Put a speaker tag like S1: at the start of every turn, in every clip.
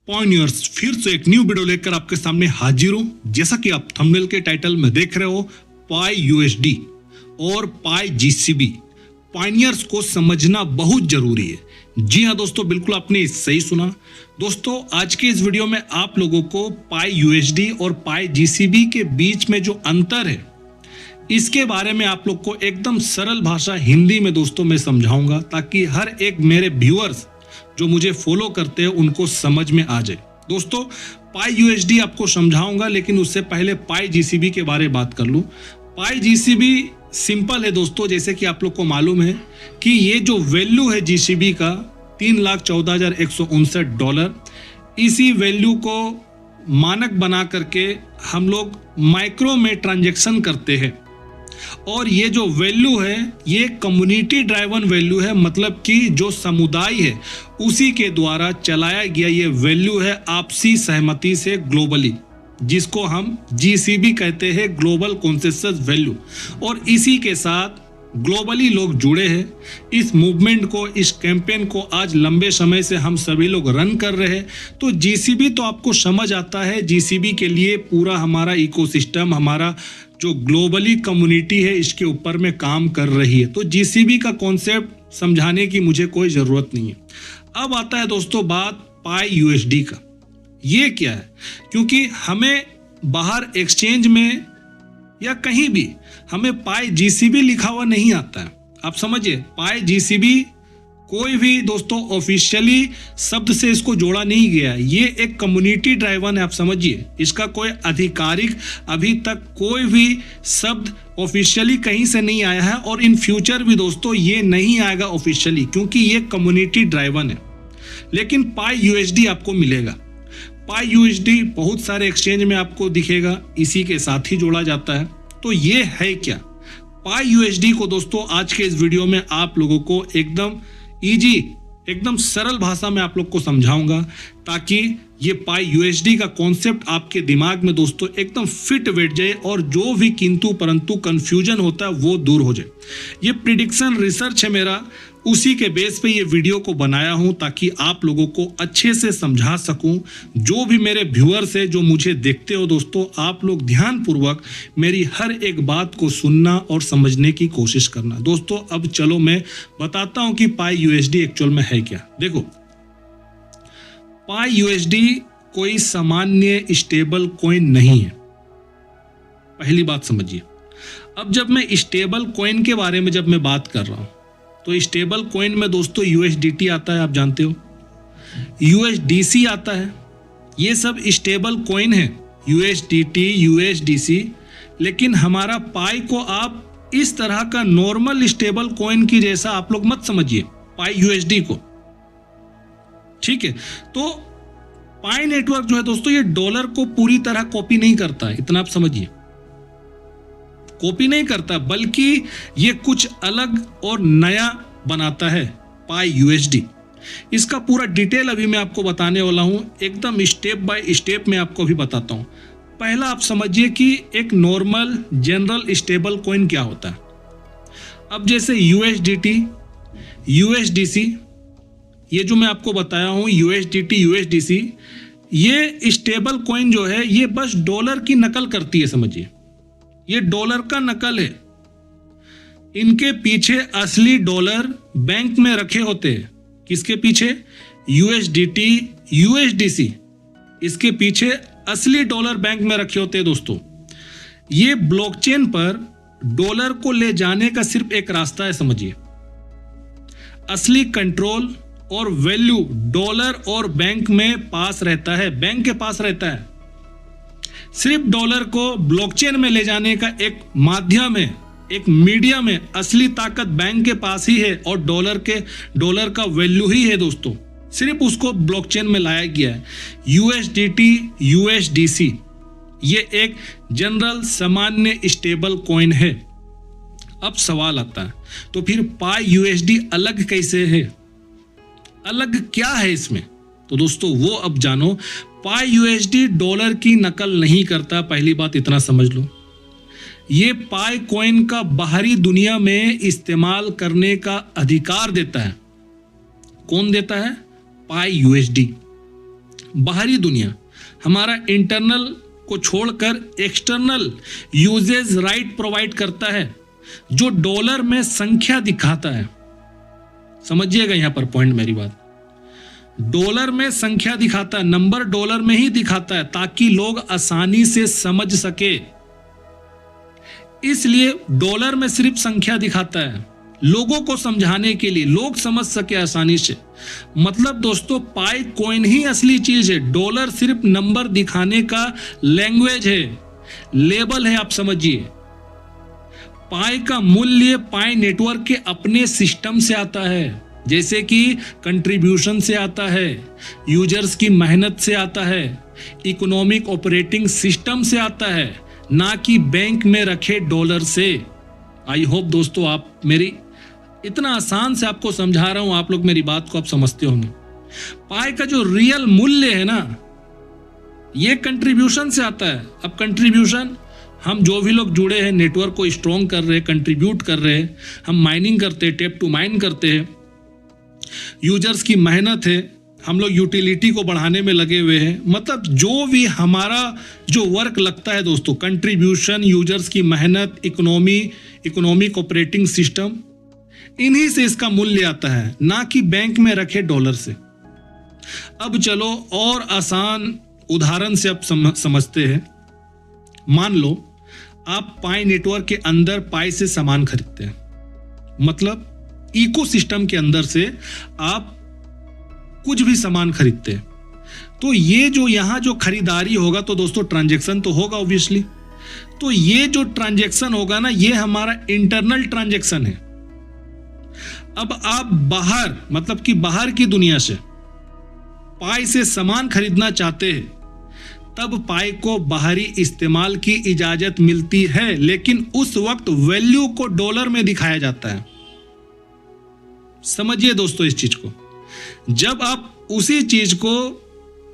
S1: पॉइनियर्स फिर से एक न्यू वीडियो लेकर आपके सामने हाजिर हूं। जैसा कि आप थंबनेल के टाइटल में देख रहे हो, पाई यूएसडी और पाई जीसीबी पॉइनियर्स को समझना बहुत जरूरी है। जी हाँ दोस्तों, बिल्कुल आपने सही सुना। दोस्तों, आज के इस वीडियो में आप लोगों को पाई यूएसडी और पाई जीसीबी के बीच में जो अंतर है, इसके बारे में आप लोग को एकदम सरल भाषा हिंदी में दोस्तों मैं समझाऊंगा, ताकि हर एक मेरे व्यूअर्स जो मुझे फॉलो करते हैं उनको समझ में आ जाए। दोस्तों, पाई यूएसडी आपको समझाऊंगा, लेकिन उससे पहले पाई जीसीबी के बारे में बात कर लूं। पाई जीसीबी सिंपल है दोस्तों, जैसे कि आप लोग को मालूम है कि ये जो वैल्यू है जीसीबी का $3,14,159, इसी वैल्यू को मानक बना करके हम लोग माइक्रो में ट्रांजैक्शन करते हैं। और ये जो वैल्यू है ये कम्युनिटी ड्राइवन वैल्यू है, मतलब कि जो समुदाय है उसी के द्वारा चलाया गया ये वैल्यू है आपसी सहमति से ग्लोबली, जिसको हम जीसीबी कहते हैं, ग्लोबल कॉन्सेंसस वैल्यू। और इसी के साथ ग्लोबली लोग जुड़े हैं। इस मूवमेंट को, इस कैंपेन को आज लंबे समय से हम सभी लोग रन कर रहे हैं। तो जीसीबी तो आपको समझ आता है, जीसीबी के लिए पूरा हमारा इकोसिस्टम, हमारा जो ग्लोबली कम्युनिटी है इसके ऊपर में काम कर रही है। तो जीसीबी का कॉन्सेप्ट समझाने की मुझे कोई ज़रूरत नहीं है। अब आता है दोस्तों बात पाई यूएसडी का। ये क्या है? क्योंकि हमें बाहर एक्सचेंज में या कहीं भी हमें पाई जीसीबी लिखा हुआ नहीं आता है। आप समझिए, पाई जीसीबी कोई भी दोस्तों ऑफिशियली शब्द से इसको जोड़ा नहीं गया। ये एक कम्युनिटी ड्राइवन है, आप समझिए। इसका कोई आधिकारिक अभी तक कोई भी शब्द ऑफिशियली कहीं से नहीं आया है, और इन फ्यूचर भी दोस्तों ये नहीं आएगा ऑफिशियली, क्योंकि ये कम्युनिटी ड्राइवन है। लेकिन पाई यूएसडी आपको मिलेगा। पाई यूएसडी बहुत सारे एक्सचेंज में आपको दिखेगा, इसी के साथ ही जोड़ा जाता है। तो ये है क्या पाई यूएसडी को दोस्तों आज के इस वीडियो में आप लोगों को एकदम इजी, एकदम सरल भाषा में आप लोग को समझाऊंगा, ताकि ये पाई यूएसडी का कॉन्सेप्ट आपके दिमाग में दोस्तों एकदम फिट बैठ जाए और जो भी किंतु परंतु कंफ्यूजन होता है वो दूर हो जाए। ये प्रिडिक्शन रिसर्च है मेरा, उसी के बेस पे ये वीडियो को बनाया हूं, ताकि आप लोगों को अच्छे से समझा सकूं। जो भी मेरे व्यूअर्स है, जो मुझे देखते हो दोस्तों, आप लोग ध्यानपूर्वक मेरी हर एक बात को सुनना और समझने की कोशिश करना। दोस्तों, अब चलो मैं बताता हूं कि पाई यूएसडी एक्चुअल में है क्या। देखो, पाई यूएसडी कोई सामान्य स्टेबल कॉइन नहीं है, पहली बात समझिए। अब जब मैं स्टेबल कॉइन के बारे में जब मैं बात कर रहा हूं, तो स्टेबल कॉइन में दोस्तों यूएसडीटी आता है, आप जानते हो, यूएसडीसी आता है। ये सब स्टेबल कॉइन है, यूएसडीटी, यूएसडीसी। लेकिन हमारा पाई को आप इस तरह का नॉर्मल स्टेबल कॉइन की जैसा आप लोग मत समझिए पाई यूएसडी को, ठीक है। तो पाई नेटवर्क जो है दोस्तों, ये डॉलर को पूरी तरह कॉपी नहीं करता है, इतना आप समझिए। कॉपी नहीं करता, बल्कि ये कुछ अलग और नया बनाता है पाई यूएसडी। इसका पूरा डिटेल अभी मैं आपको बताने वाला हूं, एकदम स्टेप बाय स्टेप मैं आपको भी बताता हूं। पहला आप समझिए कि एक नॉर्मल जनरल स्टेबल कॉइन क्या होता है। अब जैसे यूएसडीटी, यूएसडीसी, ये जो मैं आपको बताया हूं यूएसडीटी, यूएसडीसी, ये स्टेबल कॉइन जो है ये बस डॉलर की नकल करती है, समझिए। ये डॉलर का नकल है। इनके पीछे असली डॉलर बैंक में रखे होते हैं। किसके पीछे? यूएसडीटी, यूएसडीसी, इसके पीछे असली डॉलर बैंक में रखे होते हैं दोस्तों। ये ब्लॉकचेन पर डॉलर को ले जाने का सिर्फ एक रास्ता है, समझिए। असली कंट्रोल और वैल्यू डॉलर और बैंक में पास रहता है, बैंक के पास रहता है। सिर्फ डॉलर को ब्लॉकचेन में ले जाने का एक माध्यम है, एक मीडियम है। असली ताकत बैंक के पास ही है, और डॉलर का वैल्यू ही है दोस्तों। सिर्फ उसको ब्लॉकचेन में लाया गया है। यूएसडीटी, यूएसडीसी, ये एक जनरल सामान्य स्टेबल कॉइन है। अब सवाल आता है, तो फिर पाई यूएसडी अलग कैसे है? अलग क्या है इसमें? तो दोस्तों वो अब जानो। पाई यूएसडी डॉलर की नकल नहीं करता, पहली बात इतना समझ लो। ये पाई कॉइन का बाहरी दुनिया में इस्तेमाल करने का अधिकार देता है। कौन देता है? पाई यूएसडी। बाहरी दुनिया हमारा इंटरनल को छोड़कर एक्सटर्नल यूजेज राइट प्रोवाइड करता है, जो डॉलर में संख्या दिखाता है। समझिएगा यहां पर पॉइंट मेरी बात, डॉलर में संख्या दिखाता है, नंबर डॉलर में ही दिखाता है ताकि लोग आसानी से समझ सके। इसलिए डॉलर में सिर्फ संख्या दिखाता है लोगों को समझाने के लिए, लोग समझ सके आसानी से। मतलब दोस्तों पाई कॉइन ही असली चीज है, डॉलर सिर्फ नंबर दिखाने का लैंग्वेज है, लेबल है, आप समझिए। पाई का मूल्य पाई नेटवर्क के अपने सिस्टम से आता है, जैसे कि कंट्रीब्यूशन से आता है, यूजर्स की मेहनत से आता है, इकोनॉमिक ऑपरेटिंग सिस्टम से आता है, ना कि बैंक में रखे डॉलर से। आई होप दोस्तों आप मेरी इतना आसान से आपको समझा रहा हूं, आप लोग मेरी बात को आप समझते होंगे। पाई का जो रियल मूल्य है ना, ये कंट्रीब्यूशन से आता है। अब कंट्रीब्यूशन हम जो भी लोग जुड़े हैं, नेटवर्क को स्ट्रॉन्ग कर रहे हैं, कंट्रीब्यूट कर रहे हैं, हम माइनिंग करते हैं, टेप टू माइन करते हैं, यूजर्स की मेहनत है, हम लोग यूटिलिटी को बढ़ाने में लगे हुए हैं। मतलब जो भी हमारा जो वर्क लगता है दोस्तों, कंट्रीब्यूशन, यूजर्स की मेहनत, इकोनॉमिक ऑपरेटिंग सिस्टम, इन्हीं से इसका मूल्य आता है, ना कि बैंक में रखे डॉलर से। अब चलो और आसान उदाहरण से अब समझते हैं। मान लो आप पाई नेटवर्क के अंदर पाई से सामान खरीदते हैं, मतलब इकोसिस्टम के अंदर से आप कुछ भी सामान खरीदते हैं, तो ये जो यहां जो खरीदारी होगा तो दोस्तों ट्रांजैक्शन तो होगा ऑब्वियसली। तो ये जो ट्रांजैक्शन होगा ना, ये हमारा इंटरनल ट्रांजैक्शन है। अब आप बाहर, मतलब कि बाहर की दुनिया से पाई से सामान खरीदना चाहते हैं, तब पाई को बाहरी इस्तेमाल की इजाजत मिलती है, लेकिन उस वक्त वैल्यू को डॉलर में दिखाया जाता है। समझिए दोस्तों इस चीज को, जब आप उसी चीज को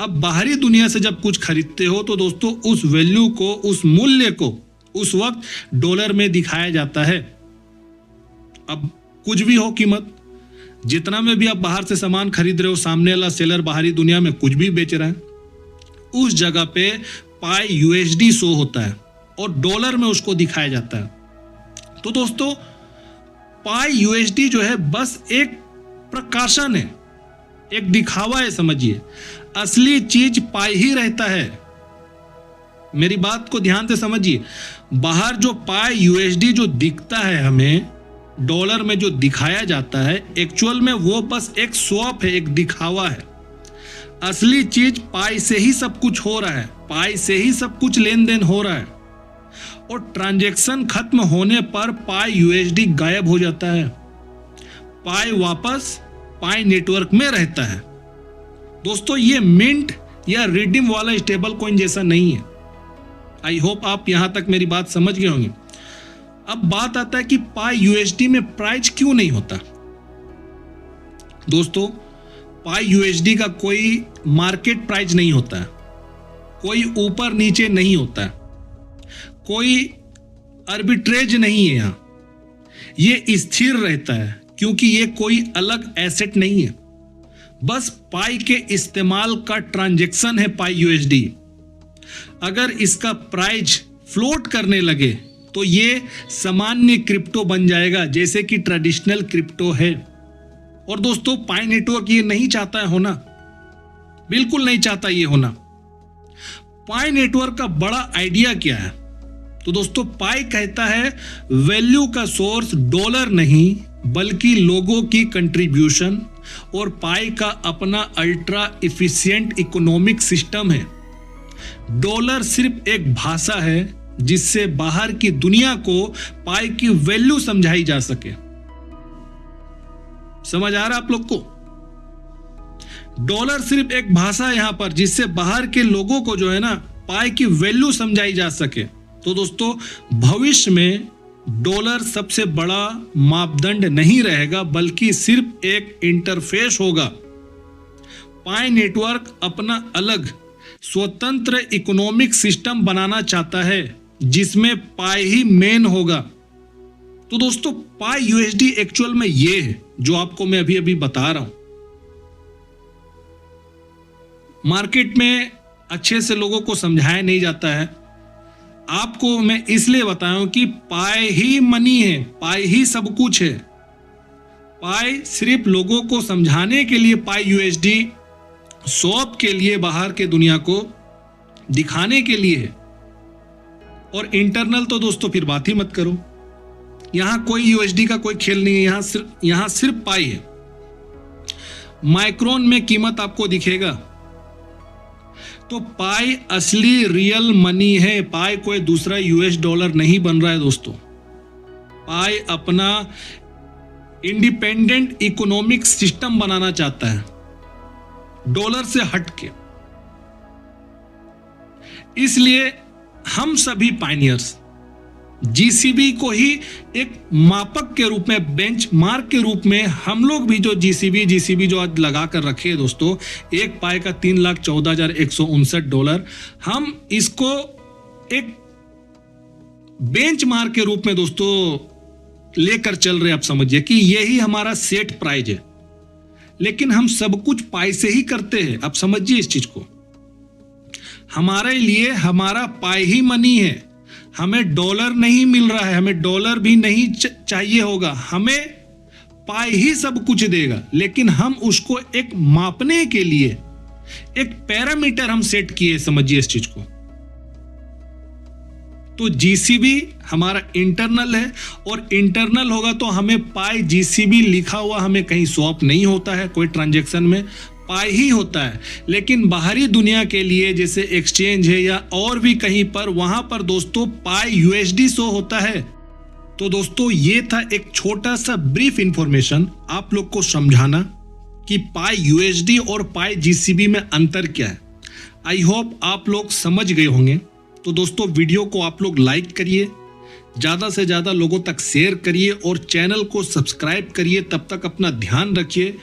S1: अब बाहरी दुनिया से जब कुछ खरीदते हो तो दोस्तों उस वैल्यू को, उस मूल्य को उस वक्त डॉलर में दिखाया जाता है। अब कुछ भी हो कीमत, जितना में भी आप बाहर से सामान खरीद रहे हो, सामने वाला सेलर बाहरी दुनिया में कुछ भी बेच रहा है, उस जगह पे पाई यूएसडी शो होता है और डॉलर में उसको दिखाया जाता है। तो दोस्तों पाई यूएसडी जो है बस एक प्रकाशन है, एक दिखावा है, समझिए। असली चीज पाई ही रहता है। मेरी बात को ध्यान से समझिए, बाहर जो पाई यूएसडी जो दिखता है हमें डॉलर में जो दिखाया जाता है, एक्चुअल में वो बस एक स्वैप है, एक दिखावा है। असली चीज पाई से ही सब कुछ हो रहा है, पाई से ही सब कुछ लेन देन हो रहा है, और ट्रांजैक्शन खत्म होने पर पाई यूएसडी गायब हो जाता है, पाई वापस पाई नेटवर्क में रहता है। दोस्तों ये मिंट या रिडीम वाला स्टेबल कॉइन जैसा नहीं है। आई होप आप यहां तक मेरी बात समझ गए होंगे। अब बात आता है कि पाई यूएसडी में प्राइस क्यों नहीं होता। दोस्तों पाई यूएसडी का कोई मार्केट प्राइस नहीं होता है, कोई ऊपर नीचे नहीं होता है, कोई आर्बिट्रेज नहीं है। यहां ये स्थिर रहता है क्योंकि ये कोई अलग एसेट नहीं है, बस पाई के इस्तेमाल का ट्रांजैक्शन है पाई यूएसडी। अगर इसका प्राइस फ्लोट करने लगे तो ये सामान्य क्रिप्टो बन जाएगा, जैसे कि ट्रेडिशनल क्रिप्टो है। और दोस्तों पाई नेटवर्क ये नहीं चाहता है होना, बिल्कुल नहीं चाहता ये होना। पाई नेटवर्क का बड़ा आइडिया क्या है? तो दोस्तों पाई कहता है वैल्यू का सोर्स डॉलर नहीं बल्कि लोगों की कंट्रीब्यूशन, और पाई का अपना अल्ट्रा इफिशिएंट इकोनॉमिक सिस्टम है। डॉलर सिर्फ एक भाषा है जिससे बाहर की दुनिया को पाई की वैल्यू समझाई जा सके। समझ आ रहा है आप लोग को? डॉलर सिर्फ एक भाषा है यहां पर जिससे बाहर के लोगों को जो है ना पाई की वैल्यू समझाई जा सके। तो दोस्तों भविष्य में डॉलर सबसे बड़ा मापदंड नहीं रहेगा बल्कि सिर्फ एक इंटरफेस होगा। पाई नेटवर्क अपना अलग स्वतंत्र इकोनॉमिक सिस्टम बनाना चाहता है जिसमें पाई ही मेन होगा। तो दोस्तों पाई यूएसडी एक्चुअल में ये है जो आपको मैं अभी अभी बता रहा हूं। मार्केट में अच्छे से लोगों को समझाया नहीं जाता है। आपको मैं इसलिए बताऊं कि पाई ही मनी है, पाई ही सब कुछ है। पाई सिर्फ लोगों को समझाने के लिए, पाई यूएसडी शॉप के लिए, बाहर के दुनिया को दिखाने के लिए है। और इंटरनल तो दोस्तों फिर बात ही मत करो, यहां कोई यूएसडी का कोई खेल नहीं है, यहां सिर्फ पाई है। माइक्रोन में कीमत आपको दिखेगा। तो पाई असली रियल मनी है। पाई कोई दूसरा यूएस डॉलर नहीं बन रहा है दोस्तों। पाई अपना इंडिपेंडेंट इकोनॉमिक सिस्टम बनाना चाहता है, डॉलर से हटके। इसलिए हम सभी पायनियर्स जीसीबी को ही एक मापक के रूप में, बेंचमार्क के रूप में, हम लोग भी जो जीसीबी जो आज लगा कर रखे हैं दोस्तों, एक पाई का $3,14,159, हम इसको एक बेंचमार्क के रूप में दोस्तों लेकर चल रहे। आप समझिए कि यही हमारा सेट प्राइस है, लेकिन हम सब कुछ पाई से ही करते हैं। आप समझिए इस चीज को, हमारे लिए हमारा पाई ही मनी है। हमें डॉलर नहीं मिल रहा है, हमें डॉलर भी नहीं चाहिए होगा, हमें पाई ही सब कुछ देगा। लेकिन हम उसको एक मापने के लिए एक पैरामीटर हम सेट किए, समझिए इस चीज को। तो जीसीबी हमारा इंटरनल है, और इंटरनल होगा तो हमें पाई जीसीबी लिखा हुआ हमें कहीं स्वैप नहीं होता है, कोई ट्रांजैक्शन में पाई ही होता है। लेकिन बाहरी दुनिया के लिए जैसे एक्सचेंज है या और भी कहीं पर, वहां पर दोस्तों पाई यूएसडी शो होता है। तो दोस्तों ये था एक छोटा सा ब्रीफ इंफॉर्मेशन आप लोग को समझाना कि पाई यूएसडी और पाई जीसीबी में अंतर क्या है। आई होप आप लोग समझ गए होंगे। तो दोस्तों वीडियो को आप लोग लाइक करिए, ज्यादा से ज्यादा लोगों तक शेयर करिए और चैनल को सब्सक्राइब करिए। तब तक अपना ध्यान रखिए।